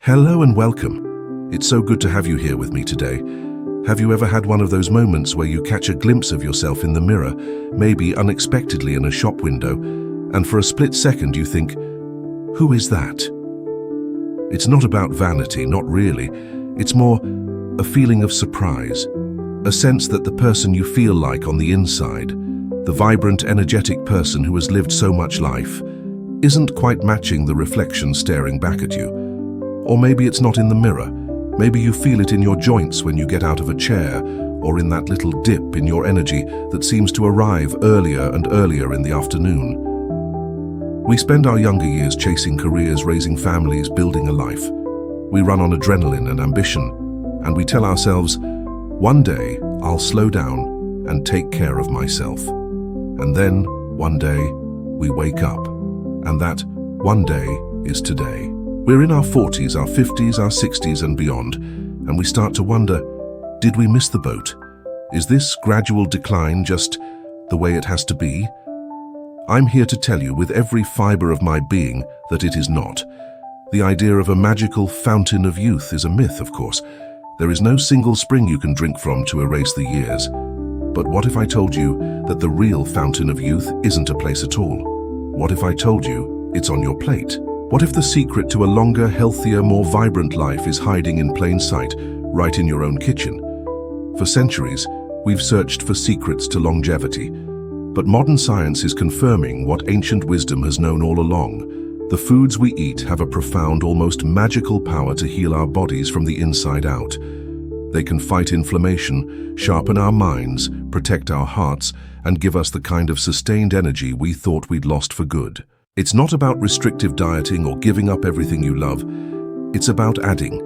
Hello and welcome. It's so good to have you here with me today. Have you ever had one of those moments where you catch a glimpse of yourself in the mirror, maybe unexpectedly in a shop window, and for a split second you think, who is that? It's not about vanity, not really. It's more a feeling of surprise, a sense that the person you feel like on the inside, the vibrant, energetic person who has lived so much life, isn't quite matching the reflection staring back at you. Or maybe it's not in the mirror. Maybe you feel it in your joints when you get out of a chair, or in that little dip in your energy that seems to arrive earlier and earlier in the afternoon. We spend our younger years chasing careers, raising families, building a life. We run on adrenaline and ambition, and we tell ourselves, one day I'll slow down and take care of myself. And then, one day, we wake up, and that one day is today. We're in our 40s, our 50s, our 60s and beyond, and we start to wonder, did we miss the boat? Is this gradual decline just the way it has to be? I'm here to tell you with every fiber of my being that it is not. The idea of a magical fountain of youth is a myth, of course. There is no single spring you can drink from to erase the years. But what if I told you that the real fountain of youth isn't a place at all? What if I told you it's on your plate? What if the secret to a longer, healthier, more vibrant life is hiding in plain sight, right in your own kitchen? For centuries, we've searched for secrets to longevity. But modern science is confirming what ancient wisdom has known all along. The foods we eat have a profound, almost magical power to heal our bodies from the inside out. They can fight inflammation, sharpen our minds, protect our hearts, and give us the kind of sustained energy we thought we'd lost for good. It's not about restrictive dieting or giving up everything you love. It's about adding.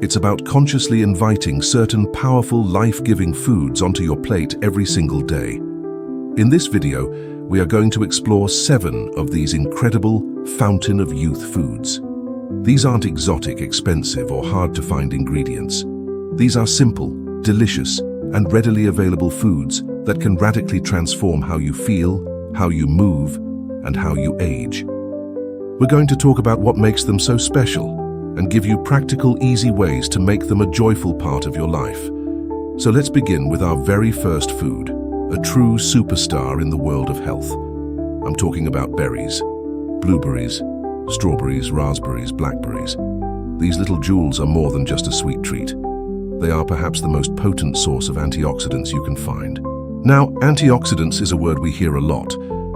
It's about consciously inviting certain powerful, life-giving foods onto your plate every single day. In this video, we are going to explore 7 of these incredible fountain of youth foods. These aren't exotic, expensive, or hard-to-find ingredients. These are simple, delicious, and readily available foods that can radically transform how you feel, how you move, and how you age. We're going to talk about what makes them so special and give you practical, easy ways to make them a joyful part of your life. So let's begin with our very first food, a true superstar in the world of health. I'm talking about berries, blueberries, strawberries, raspberries, blackberries. These little jewels are more than just a sweet treat. They are perhaps the most potent source of antioxidants you can find. Now, antioxidants is a word we hear a lot,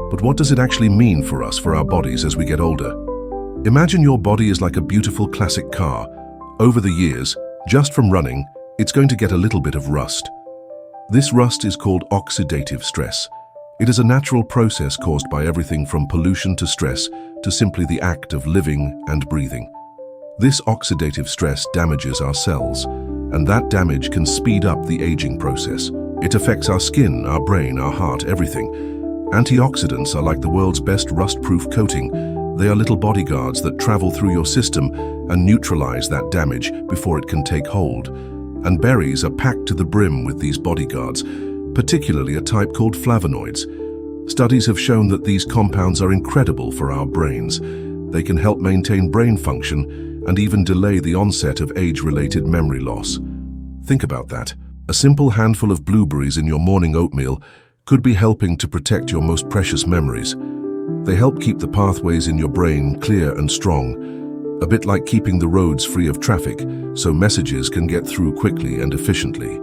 but what does it actually mean for us, for our bodies as we get older? Imagine your body is like a beautiful classic car. Over the years, just from running, it's going to get a little bit of rust. This rust is called oxidative stress. It is a natural process caused by everything from pollution to stress to simply the act of living and breathing. This oxidative stress damages our cells, and that damage can speed up the aging process. It affects our skin, our brain, our heart, everything. Antioxidants are like the world's best rust-proof coating. They are little bodyguards that travel through your system and neutralize that damage before it can take hold. And berries are packed to the brim with these bodyguards, particularly a type called flavonoids. Studies have shown that these compounds are incredible for our brains. They can help maintain brain function and even delay the onset of age-related memory loss. Think about that. A simple handful of blueberries in your morning oatmeal could be helping to protect your most precious memories. They help keep the pathways in your brain clear and strong, a bit like keeping the roads free of traffic so messages can get through quickly and efficiently.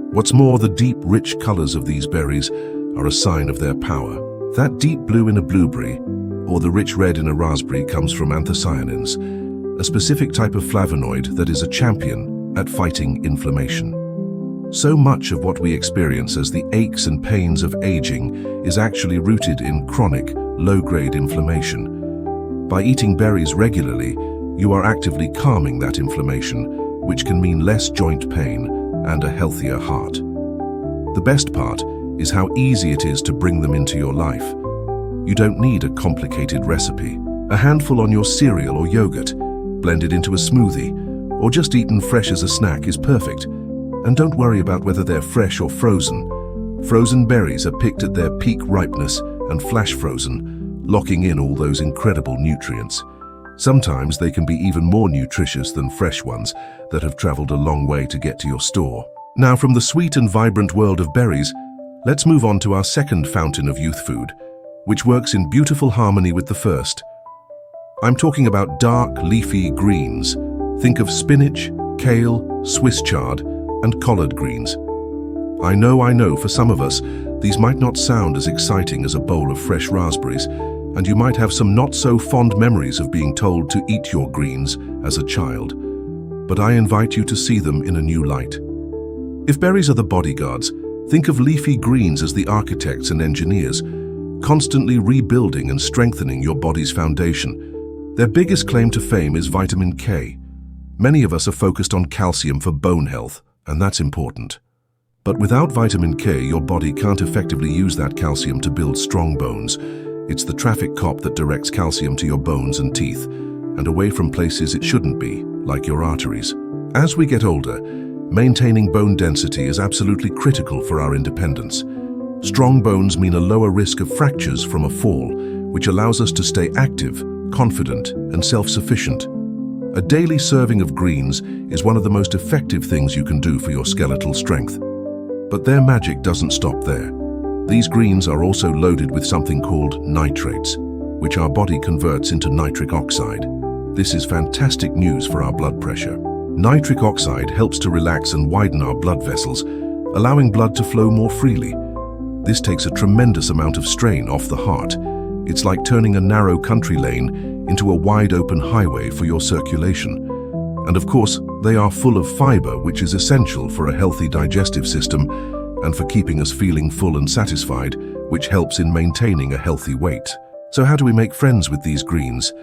What's more, the deep, rich colors of these berries are a sign of their power. That deep blue in a blueberry or the rich red in a raspberry comes from anthocyanins, a specific type of flavonoid that is a champion at fighting inflammation. So much of what we experience as the aches and pains of aging is actually rooted in chronic, low-grade inflammation. By eating berries regularly, you are actively calming that inflammation, which can mean less joint pain and a healthier heart. The best part is how easy it is to bring them into your life. You don't need a complicated recipe. A handful on your cereal or yogurt, blended into a smoothie, or just eaten fresh as a snack is perfect. And don't worry about whether they're fresh or frozen. Frozen berries are picked at their peak ripeness and flash frozen, locking in all those incredible nutrients. Sometimes they can be even more nutritious than fresh ones that have traveled a long way to get to your store. Now, from the sweet and vibrant world of berries, let's move on to our second fountain of youth food, which works in beautiful harmony with the first. I'm talking about dark, leafy greens. Think of spinach, kale, Swiss chard, and collard greens. I know, for some of us, these might not sound as exciting as a bowl of fresh raspberries, and you might have some not-so-fond memories of being told to eat your greens as a child. But I invite you to see them in a new light. If berries are the bodyguards, think of leafy greens as the architects and engineers, constantly rebuilding and strengthening your body's foundation. Their biggest claim to fame is vitamin K. Many of us are focused on calcium for bone health, and that's important. But without vitamin K, your body can't effectively use that calcium to build strong bones. It's the traffic cop that directs calcium to your bones and teeth, and away from places it shouldn't be, like your arteries. As we get older, maintaining bone density is absolutely critical for our independence. Strong bones mean a lower risk of fractures from a fall, which allows us to stay active, confident, and self-sufficient. A daily serving of greens is one of the most effective things you can do for your skeletal strength. But their magic doesn't stop there. These greens are also loaded with something called nitrates, which our body converts into nitric oxide. This is fantastic news for our blood pressure. Nitric oxide helps to relax and widen our blood vessels, allowing blood to flow more freely. This takes a tremendous amount of strain off the heart. It's like turning a narrow country lane into a wide-open highway for your circulation. And of course, they are full of fiber, which is essential for a healthy digestive system and for keeping us feeling full and satisfied, which helps in maintaining a healthy weight. So how do we make friends with these greens?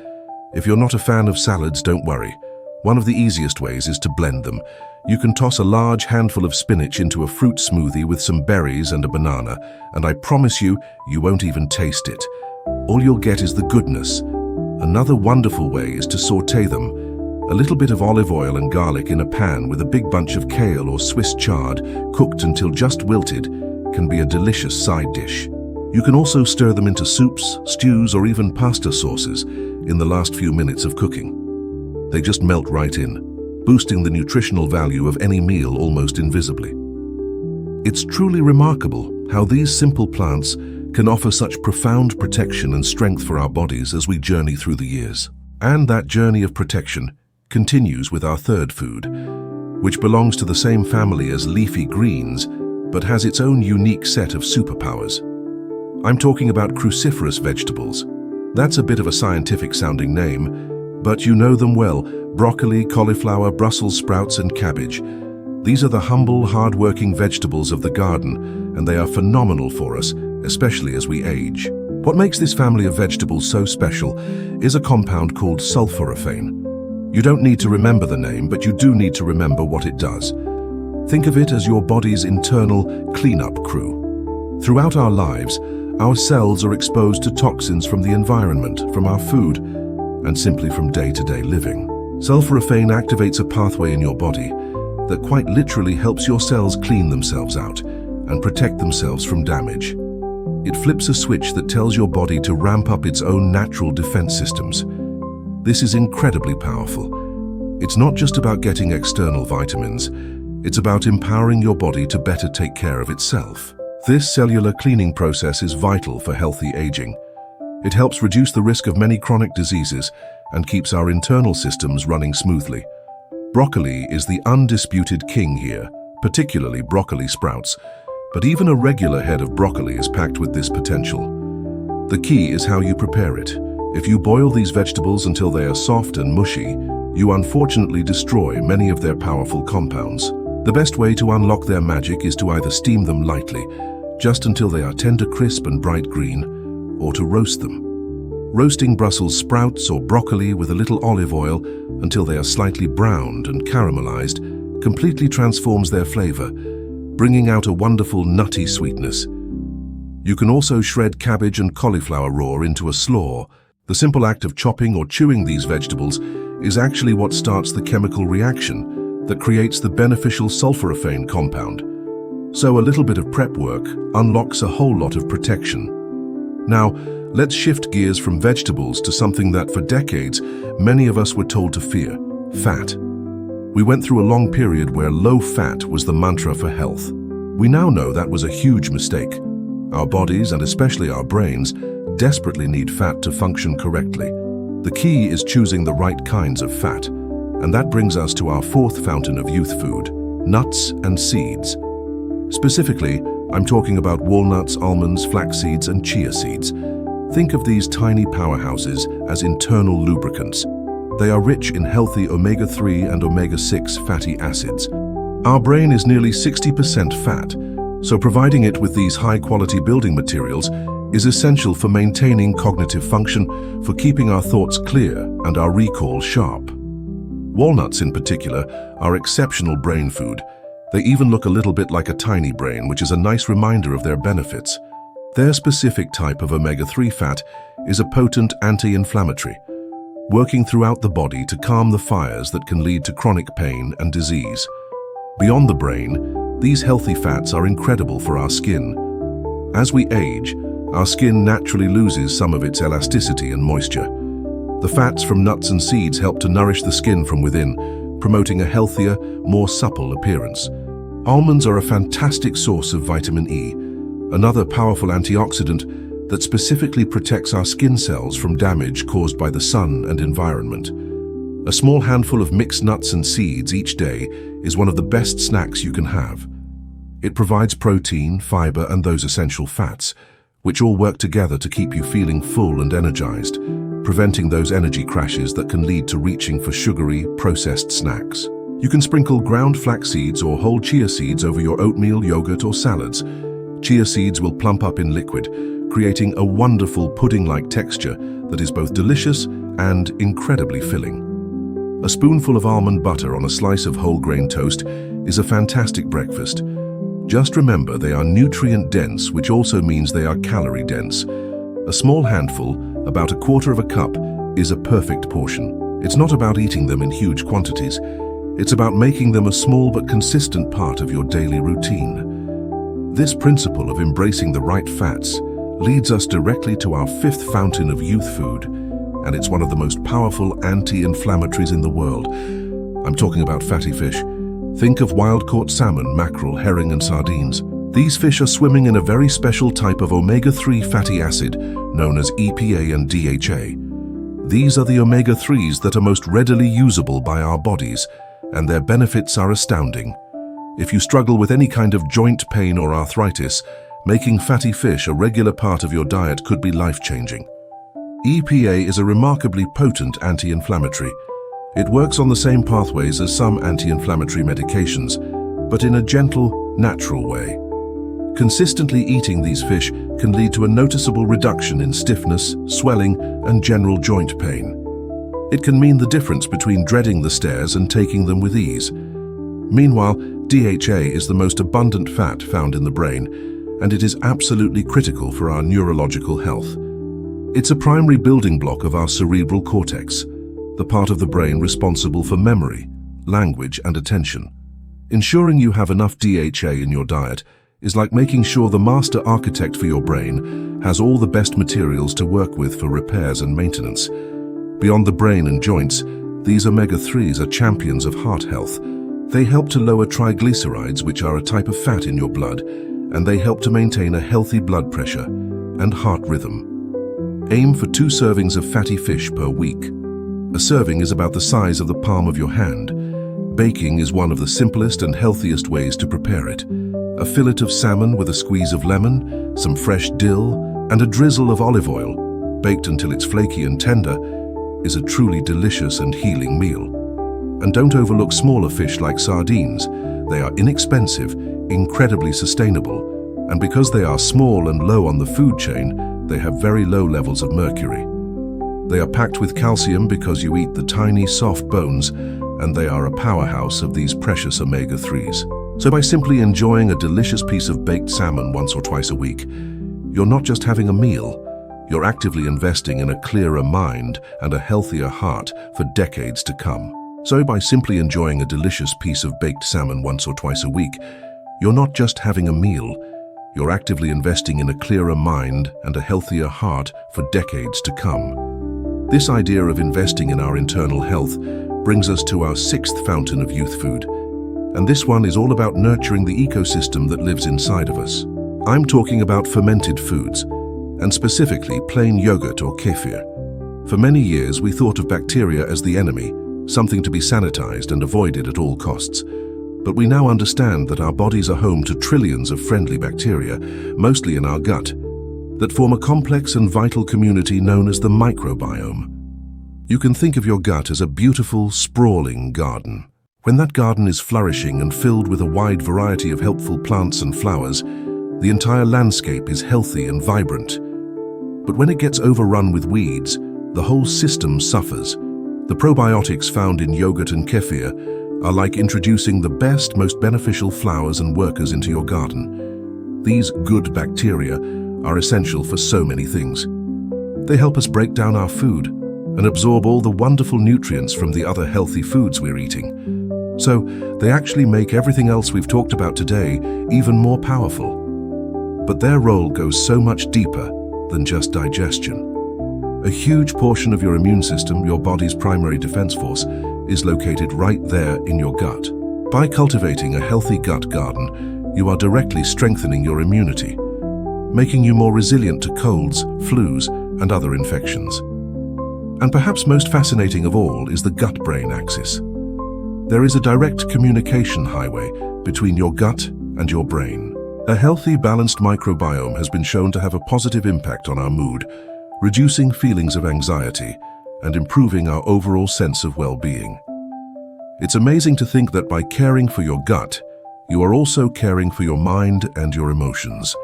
If you're not a fan of salads, don't worry. One of the easiest ways is to blend them. You can toss a large handful of spinach into a fruit smoothie with some berries and a banana, and I promise you, you won't even taste it. All you'll get is the goodness. Another wonderful way is to sauté them. A little bit of olive oil and garlic in a pan with a big bunch of kale or Swiss chard, cooked until just wilted, can be a delicious side dish. You can also stir them into soups, stews, or even pasta sauces in the last few minutes of cooking. They just melt right in, boosting the nutritional value of any meal almost invisibly. It's truly remarkable how these simple plants can offer such profound protection and strength for our bodies as we journey through the years. And that journey of protection continues with our third food, which belongs to the same family as leafy greens, but has its own unique set of superpowers. I'm talking about cruciferous vegetables. That's a bit of a scientific-sounding name, but you know them well: broccoli, cauliflower, Brussels sprouts, and cabbage. These are the humble, hard-working vegetables of the garden, and they are phenomenal for us, especially as we age. What makes this family of vegetables so special is a compound called sulforaphane. You don't need to remember the name, but you do need to remember what it does. Think of it as your body's internal cleanup crew. Throughout our lives, our cells are exposed to toxins from the environment, from our food, and simply from day-to-day living. Sulforaphane activates a pathway in your body that quite literally helps your cells clean themselves out and protect themselves from damage. It flips a switch that tells your body to ramp up its own natural defense systems. This is incredibly powerful. It's not just about getting external vitamins, it's about empowering your body to better take care of itself. This cellular cleaning process is vital for healthy aging. It helps reduce the risk of many chronic diseases and keeps our internal systems running smoothly. Broccoli is the undisputed king here, particularly broccoli sprouts, but even a regular head of broccoli is packed with this potential. The key is how you prepare it. If you boil these vegetables until they are soft and mushy, you unfortunately destroy many of their powerful compounds. The best way to unlock their magic is to either steam them lightly, just until they are tender crisp and bright green, or to roast them. Roasting Brussels sprouts or broccoli with a little olive oil until they are slightly browned and caramelized completely transforms their flavor, bringing out a wonderful nutty sweetness. You can also shred cabbage and cauliflower raw into a slaw. The simple act of chopping or chewing these vegetables is actually what starts the chemical reaction that creates the beneficial sulforaphane compound. So a little bit of prep work unlocks a whole lot of protection. Now, Let's shift gears from vegetables to something that for decades many of us were told to fear: fat. We went through a long period where low fat was the mantra for health. We now know that was a huge mistake. Our bodies, and especially our brains, desperately need fat to function correctly. The key is choosing the right kinds of fat, and that brings us to our fourth fountain of youth food: nuts and seeds. Specifically, I'm talking about walnuts, almonds, flax seeds, and chia seeds. Think of these tiny powerhouses as internal lubricants. They are rich in healthy omega-3 and omega-6 fatty acids. Our brain is nearly 60% fat, so providing it with these high-quality building materials is essential for maintaining cognitive function, for keeping our thoughts clear and our recall sharp. Walnuts, in particular, are exceptional brain food. They even look a little bit like a tiny brain, which is a nice reminder of their benefits. Their specific type of omega-3 fat is a potent anti-inflammatory, working throughout the body to calm the fires that can lead to chronic pain and disease. Beyond the brain, these healthy fats are incredible for our skin. As we age, our skin naturally loses some of its elasticity and moisture. The fats from nuts and seeds help to nourish the skin from within, promoting a healthier, more supple appearance. Almonds are a fantastic source of vitamin E, another powerful antioxidant that specifically protects our skin cells from damage caused by the sun and environment. A small handful of mixed nuts and seeds each day is one of the best snacks you can have. It provides protein, fiber, and those essential fats, which all work together to keep you feeling full and energized, preventing those energy crashes that can lead to reaching for sugary, processed snacks. You can sprinkle ground flax seeds or whole chia seeds over your oatmeal, yogurt, or salads. Chia seeds will plump up in liquid, creating a wonderful pudding-like texture that is both delicious and incredibly filling. A spoonful of almond butter on a slice of whole grain toast is a fantastic breakfast. Just remember, they are nutrient-dense, which also means they are calorie-dense. A small handful, about a quarter of a cup, is a perfect portion. It's not about eating them in huge quantities. It's about making them a small but consistent part of your daily routine. This principle of embracing the right fats leads us directly to our fifth fountain of youth food, and it's one of the most powerful anti-inflammatories in the world. I'm talking about fatty fish. Think of wild-caught salmon, mackerel, herring, and sardines. These fish are swimming in a very special type of omega-3 fatty acid known as EPA and DHA. These are the omega-3s that are most readily usable by our bodies, and their benefits are astounding. If you struggle with any kind of joint pain or arthritis, making fatty fish a regular part of your diet could be life-changing. EPA is a remarkably potent anti-inflammatory. It works on the same pathways as some anti-inflammatory medications, but in a gentle, natural way. Consistently eating these fish can lead to a noticeable reduction in stiffness, swelling, and general joint pain. It can mean the difference between dreading the stairs and taking them with ease. Meanwhile, DHA is the most abundant fat found in the brain, and it is absolutely critical for our neurological health. It's a primary building block of our cerebral cortex, the part of the brain responsible for memory, language, and attention. Ensuring you have enough DHA in your diet is like making sure the master architect for your brain has all the best materials to work with for repairs and maintenance. Beyond the brain and joints, these omega-3s are champions of heart health. They help to lower triglycerides, which are a type of fat in your blood, and they help to maintain a healthy blood pressure and heart rhythm. Aim for 2 servings of fatty fish per week. A serving is about the size of the palm of your hand. Baking is one of the simplest and healthiest ways to prepare it. A fillet of salmon with a squeeze of lemon, some fresh dill, and a drizzle of olive oil, baked until it's flaky and tender, is a truly delicious and healing meal. And don't overlook smaller fish like sardines. They are inexpensive, incredibly sustainable, and because they are small and low on the food chain, they have very low levels of mercury. They are packed with calcium because you eat the tiny, soft bones, and they are a powerhouse of these precious omega-3s. So by simply enjoying a delicious piece of baked salmon once or twice a week, you're not just having a meal, you're actively investing in a clearer mind and a healthier heart for decades to come. So by simply enjoying a delicious piece of baked salmon once or twice a week, you're not just having a meal, you're actively investing in a clearer mind and a healthier heart for decades to come. This idea of investing in our internal health brings us to our sixth fountain of youth food. And this one is all about nurturing the ecosystem that lives inside of us. I'm talking about fermented foods, and specifically plain yogurt or kefir. For many years, we thought of bacteria as the enemy, something to be sanitized and avoided at all costs. But we now understand that our bodies are home to trillions of friendly bacteria, mostly in our gut, that form a complex and vital community known as the microbiome. You can think of your gut as a beautiful, sprawling garden. When that garden is flourishing and filled with a wide variety of helpful plants and flowers, the entire landscape is healthy and vibrant. But when it gets overrun with weeds, the whole system suffers. The probiotics found in yogurt and kefir are like introducing the best, most beneficial flowers and workers into your garden. These good bacteria are essential for so many things. They help us break down our food and absorb all the wonderful nutrients from the other healthy foods we're eating. So they actually make everything else we've talked about today even more powerful. But their role goes so much deeper than just digestion. A huge portion of your immune system, your body's primary defense force, is located right there in your gut. By cultivating a healthy gut garden, you are directly strengthening your immunity, making you more resilient to colds, flus, and other infections. And perhaps most fascinating of all is the gut-brain axis. There is a direct communication highway between your gut and your brain. A healthy, balanced microbiome has been shown to have a positive impact on our mood, reducing feelings of anxiety and improving our overall sense of well-being. It's amazing to think that by caring for your gut, you are also caring for your mind and your emotions.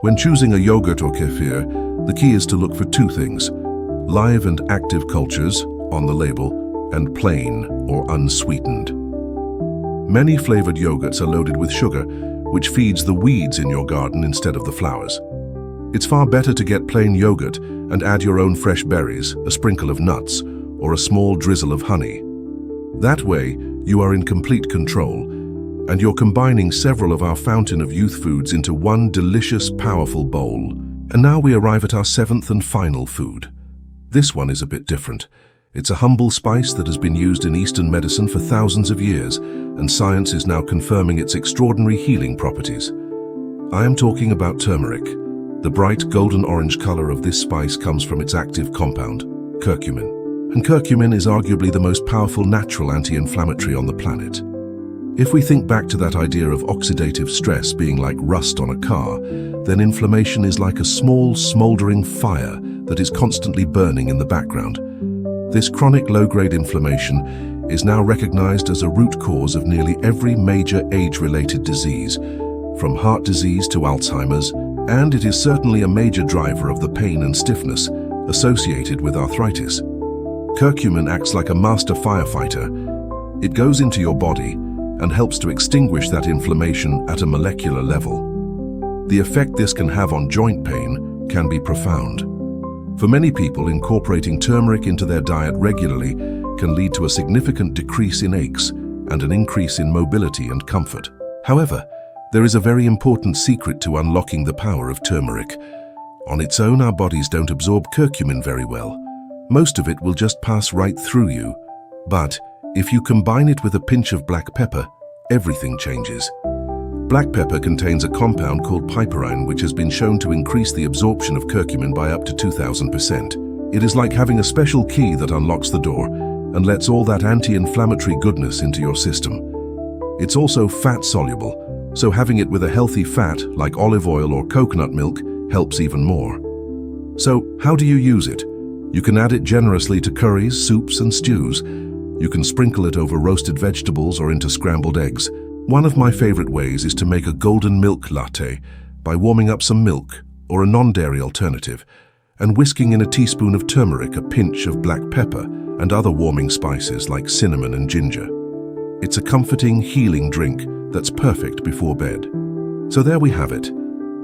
When choosing a yogurt or kefir, the key is to look for two things: live and active cultures on the label, and plain or unsweetened. Many flavored yogurts are loaded with sugar, which feeds the weeds in your garden instead of the flowers. It's far better to get plain yogurt and add your own fresh berries, a sprinkle of nuts, or a small drizzle of honey. That way, you are in complete control, and you're combining several of our fountain of youth foods into one delicious, powerful bowl. And now we arrive at our seventh and final food. This one is a bit different. It's a humble spice that has been used in Eastern medicine for thousands of years, and science is now confirming its extraordinary healing properties. I am talking about turmeric. The bright golden orange color of this spice comes from its active compound, curcumin. And curcumin is arguably the most powerful natural anti-inflammatory on the planet. If we think back to that idea of oxidative stress being like rust on a car, then inflammation is like a small, smoldering fire that is constantly burning in the background. This chronic low-grade inflammation is now recognized as a root cause of nearly every major age-related disease, from heart disease to Alzheimer's, and it is certainly a major driver of the pain and stiffness associated with arthritis. Curcumin acts like a master firefighter. It goes into your body and helps to extinguish that inflammation at a molecular level. The effect this can have on joint pain can be profound. For many people, incorporating turmeric into their diet regularly can lead to a significant decrease in aches and an increase in mobility and comfort. However, there is a very important secret to unlocking the power of turmeric. On its own, our bodies don't absorb curcumin very well. Most of it will just pass right through you. But if you combine it with a pinch of black pepper, everything changes. Black pepper contains a compound called piperine, which has been shown to increase the absorption of curcumin by up to 2,000%. It is like having a special key that unlocks the door and lets all that anti-inflammatory goodness into your system. It's also fat-soluble, so having it with a healthy fat like olive oil or coconut milk helps even more. So, how do you use it? You can add it generously to curries, soups, and stews. You can sprinkle it over roasted vegetables or into scrambled eggs. One of my favorite ways is to make a golden milk latte by warming up some milk, or a non-dairy alternative, and whisking in a teaspoon of turmeric, a pinch of black pepper, and other warming spices like cinnamon and ginger. It's a comforting, healing drink that's perfect before bed. So there we have it.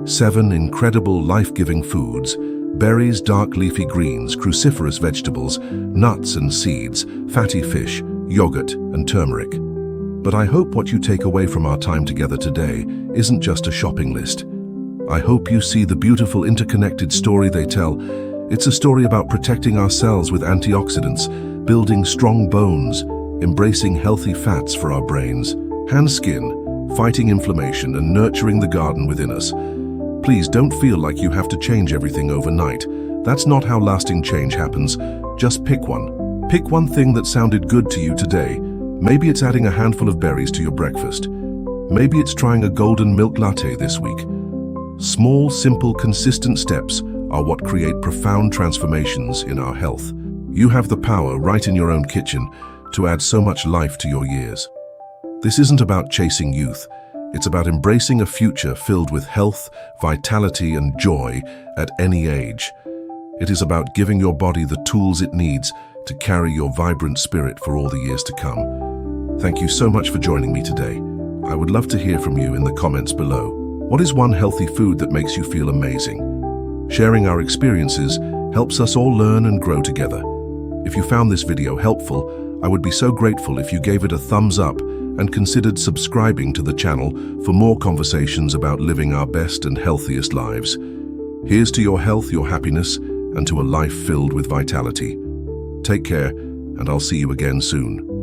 7 incredible, life-giving foods: berries, dark leafy greens, cruciferous vegetables, nuts and seeds, fatty fish, yogurt, and turmeric. But I hope what you take away from our time together today isn't just a shopping list. I hope you see the beautiful interconnected story they tell. It's a story about protecting our cells with antioxidants, building strong bones, embracing healthy fats for our brains, hand skin, fighting inflammation and nurturing the garden within us. Please don't feel like you have to change everything overnight. That's not how lasting change happens. Just pick one. Pick one thing that sounded good to you today. Maybe it's adding a handful of berries to your breakfast. Maybe it's trying a golden milk latte this week. Small, simple, consistent steps are what create profound transformations in our health. You have the power right in your own kitchen to add so much life to your years. This isn't about chasing youth. It's about embracing a future filled with health, vitality, and joy at any age. It is about giving your body the tools it needs to carry your vibrant spirit for all the years to come. Thank you so much for joining me today. I would love to hear from you in the comments below. What is one healthy food that makes you feel amazing? Sharing our experiences helps us all learn and grow together. If you found this video helpful, I would be so grateful if you gave it a thumbs up and considered subscribing to the channel for more conversations about living our best and healthiest lives. Here's to your health, your happiness, and to a life filled with vitality. Take care, and I'll see you again soon.